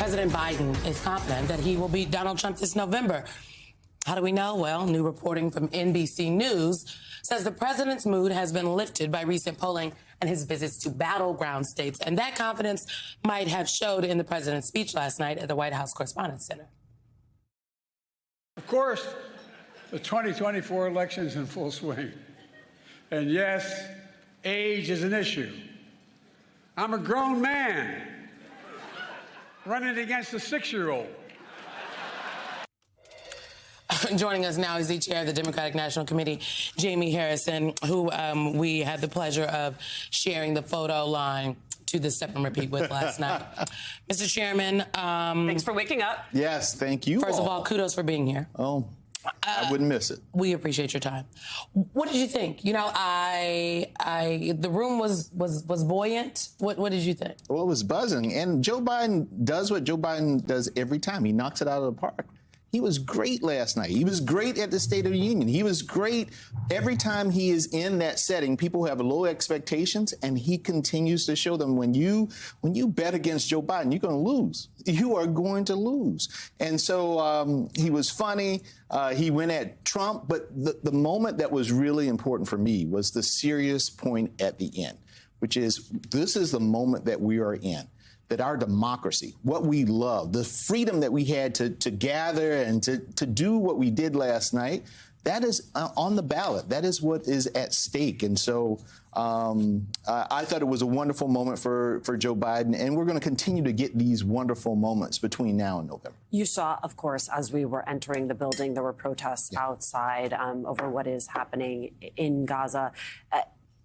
President Biden is confident that he will beat Donald Trump this November. How do we know? Well, new reporting from NBC News says the president's mood has been lifted by recent polling and his visits to battleground states. And that confidence might have showed in the president's speech last night at the White House Correspondents' Center. Of course, the 2024 election is in full swing. And yes, age is an issue. I'm a grown man running against a 6-year-old. Joining us now is the chair of the Democratic National Committee, Jamie Harrison, who we had the pleasure of sharing the photo line to the Step and Repeat with last night. Mr. Chairman. Thanks for waking up. Yes, thank you. First of all, kudos for being here. Oh, I wouldn't miss it. We appreciate your time. What did you think? You know, the room was buoyant. What did you think? Well, it was buzzing. And Joe Biden does what Joe Biden does every time. He knocks it out of the park. He was great last night. He was great at the State of the Union. He was great every time he is in that setting. People have low expectations, and he continues to show them when you bet against Joe Biden, you're going to lose. You are going to lose. And so he was funny. He went at Trump. But the moment that was really important for me was the serious point at the end, which is this is the moment that we are in. That our democracy, what we love, the freedom that we had to gather and to do what we did last night, that is on the ballot. That is what is at stake. And so I thought it was a wonderful moment for Joe Biden, and we're going to continue to get these wonderful moments between now and November. You saw, of course, as we were entering the building, there were protests outside over what is happening in Gaza.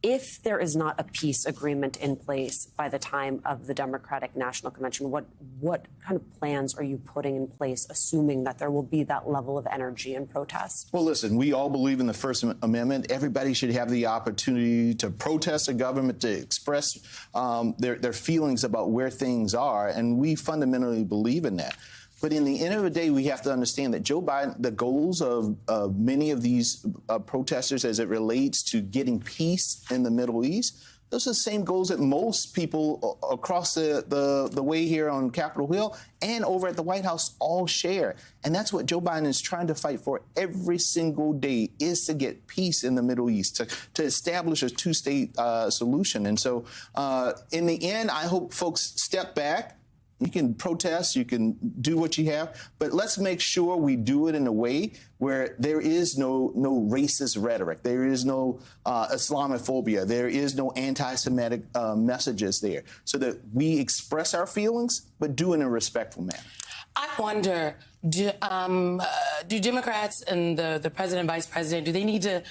If there is not a peace agreement in place by the time of the Democratic National Convention, what kind of plans are you putting in place, assuming that there will be that level of energy and protest? Well, listen, we all believe in the First Amendment. Everybody should have the opportunity to protest the government, to express their feelings about where things are, and we fundamentally believe in that. But in the end of the day, we have to understand that Joe Biden, the goals of many of these protesters as it relates to getting peace in the Middle East, those are the same goals that most people across the way here on Capitol Hill and over at the White House all share. And that's what Joe Biden is trying to fight for every single day, is to get peace in the Middle East, to establish a two-state solution. And so in the end, I hope folks step back. You can protest, you can do what you have, but let's make sure we do it in a way where there is no racist rhetoric, there is no Islamophobia, there is no anti-Semitic messages there, so that we express our feelings, but do it in a respectful manner. I wonder, do Democrats and the president, vice president, do they need to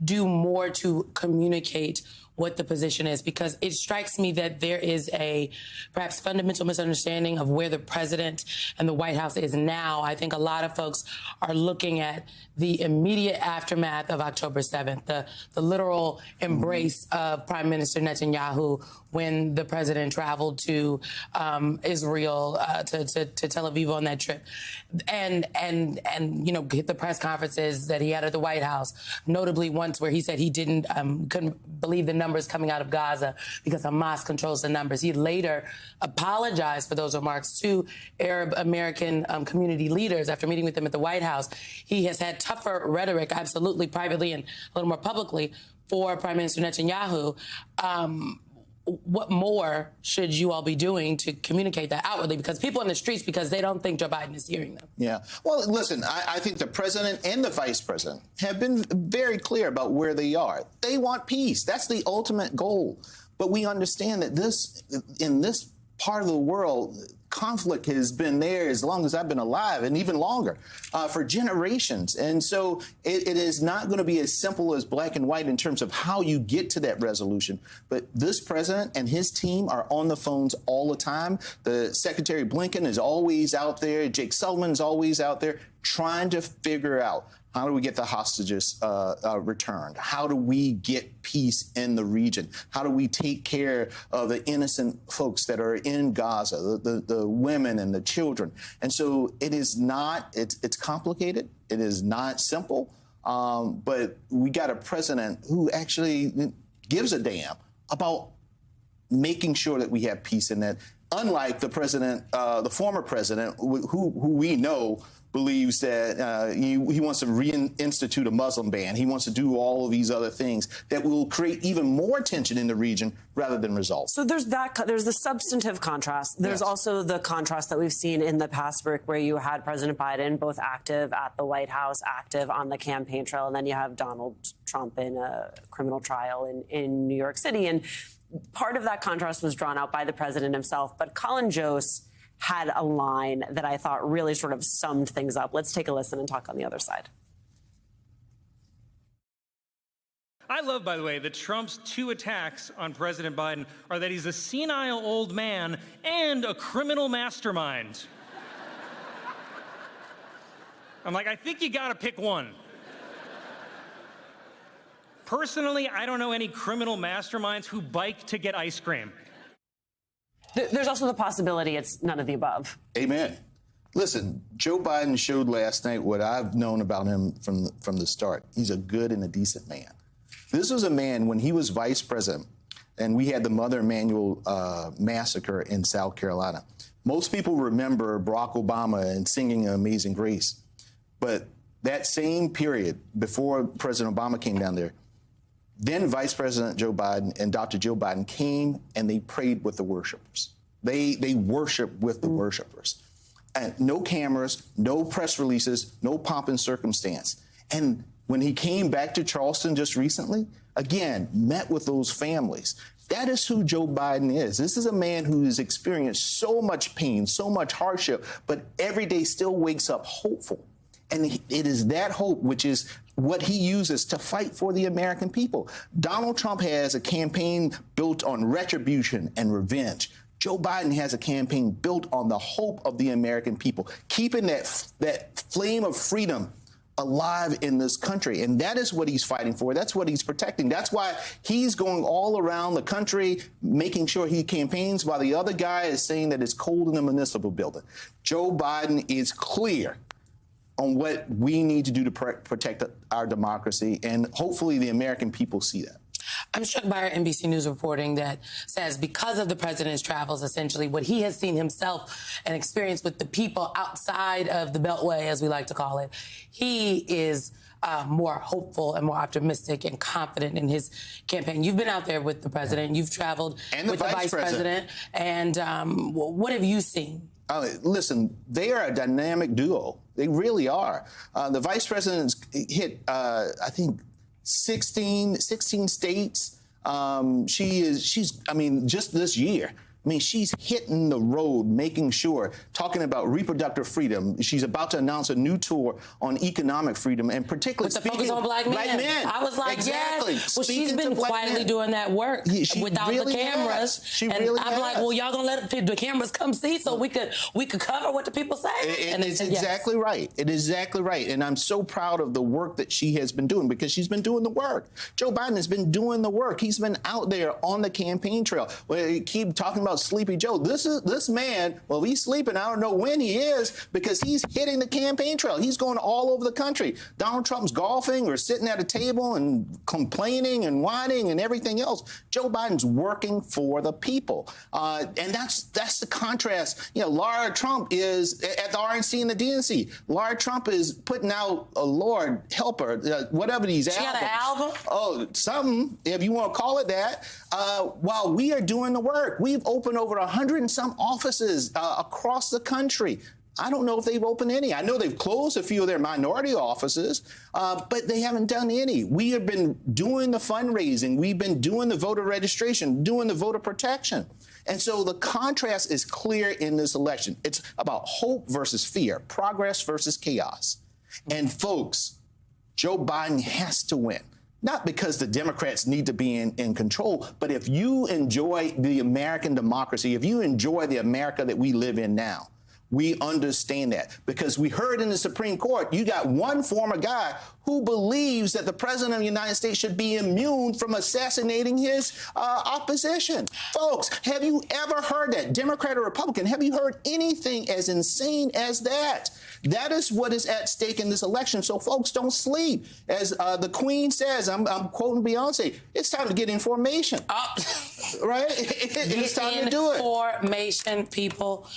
do more to communicate what the position is? Because it strikes me that there is a perhaps fundamental misunderstanding of where the president and the White House is now. I think a lot of folks are looking at the immediate aftermath of October 7th, the literal embrace of Prime Minister Netanyahu when the president traveled to Israel, to Tel Aviv on that trip, and you know, hit the press conferences that he had at the White House, notably once where he said he couldn't believe the numbers coming out of Gaza because Hamas controls the numbers. He later apologized for those remarks to Arab American community leaders after meeting with them at the White House. He has had tougher rhetoric, absolutely, privately and a little more publicly, for Prime Minister Netanyahu. What more should you all be doing to communicate that outwardly? Because people in the streets, because they don't think Joe Biden is hearing them. Yeah. Well, listen, I think the president and the vice president have been very clear about where they are. They want peace. That's the ultimate goal. But we understand that in this part of the world, conflict has been there as long as I've been alive, and even longer, for generations. And so it is not going to be as simple as black and white in terms of how you get to that resolution. But this president and his team are on the phones all the time. The Secretary Blinken is always out there. Jake Sullivan's always out there trying to figure out, how do we get the hostages returned? How do we get peace in the region? How do we take care of the innocent folks that are in Gaza, the women and the children? And so it is not, it's complicated. It is not simple. But we got a president who actually gives a damn about making sure that we have peace and that unlike the president, the former president, who we know believes that he wants to reinstitute a Muslim ban. He wants to do all of these other things that will create even more tension in the region rather than resolve. So there's the substantive contrast. There's also the contrast that we've seen in the past, Rick, where you had President Biden both active at the White House, active on the campaign trail, and then you have Donald Trump in a criminal trial in New York City. And part of that contrast was drawn out by the president himself. But Colin Jost had a line that I thought really sort of summed things up. Let's take a listen and talk on the other side. I love, by the way, that Trump's two attacks on President Biden are that he's a senile old man and a criminal mastermind. I'm like, I think you gotta pick one. Personally, I don't know any criminal masterminds who bike to get ice cream. There's also the possibility it's none of the above. Amen. Listen, Joe Biden showed last night what I've known about him from the start. He's a good and a decent man. This was a man, when he was vice president, and we had the Mother Emanuel massacre in South Carolina. Most people remember Barack Obama and singing Amazing Grace. But that same period, before President Obama came down there, then Vice President Joe Biden and Dr. Joe Biden came and they prayed with the worshipers. They worshiped with the worshipers. And no cameras, no press releases, no pomp and circumstance. And when he came back to Charleston just recently, again, met with those families. That is who Joe Biden is. This is a man who has experienced so much pain, so much hardship, but every day still wakes up hopeful. And it is that hope which is what he uses to fight for the American people. Donald Trump has a campaign built on retribution and revenge. Joe Biden has a campaign built on the hope of the American people, keeping that flame of freedom alive in this country. And that is what he's fighting for. That's what he's protecting. That's why he's going all around the country, making sure he campaigns while the other guy is saying that it's cold in the municipal building. Joe Biden is clear on what we need to do to protect our democracy, and hopefully the American people see that. I'm struck by our NBC News reporting that says because of the president's travels, essentially what he has seen himself and experienced with the people outside of the Beltway, as we like to call it, he is more hopeful and more optimistic and confident in his campaign. You've been out there with the president. You've traveled with the vice president. And what have you seen? Listen, they are a dynamic duo. They really are. The vice president's hit, I think, 16 states. I mean, just this year. I mean, she's hitting the road, making sure, talking about reproductive freedom. She's about to announce a new tour on economic freedom, and particularly with the focus on black men. I was like, exactly. Yes. Well, she's been quietly doing that work without really the cameras. She and really I'm has. like, well, y'all gonna let the cameras come see so we could cover what the people say? It's exactly right. It is exactly right. And I'm so proud of the work that she has been doing, because she's been doing the work. Joe Biden has been doing the work. He's been out there on the campaign trail. We keep talking about Sleepy Joe. This man, well, he's sleeping. I don't know when he is, because he's hitting the campaign trail. He's going all over the country. Donald Trump's golfing or sitting at a table and complaining and whining and everything else. Joe Biden's working for the people. And that's the contrast. You know, Laura Trump is at the RNC and the DNC. Laura Trump is putting out, Lord help her, whatever these albums. She got an album? Oh, something, if you want to call it that. While we are doing the work, we've opened over 100 and some offices across the country. I don't know if they've opened any. I know they've closed a few of their minority offices, but they haven't done any. We have been doing the fundraising. We've been doing the voter registration, doing the voter protection. And so the contrast is clear in this election. It's about hope versus fear, progress versus chaos. And folks, Joe Biden has to win. Not because the Democrats need to be in control, but if you enjoy the American democracy, if you enjoy the America that we live in now, We understand that because we heard in the Supreme Court, you got one former guy who believes that the president of the United States should be immune from assassinating his opposition. Folks, have you ever heard that? Democrat or Republican, have you heard anything as insane as that? That is what is at stake in this election. So, folks, don't sleep. As the Queen says, I'm quoting Beyonce, it's time to get information. Right? It's time to do it. Information, people.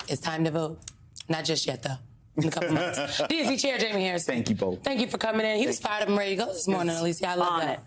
It's time to vote. Not just yet, though. In a couple months. DNC Chair Jamie Harrison. Thank you both. Thank you for coming in. He was fired up and ready to go this morning, Alicia. I love that.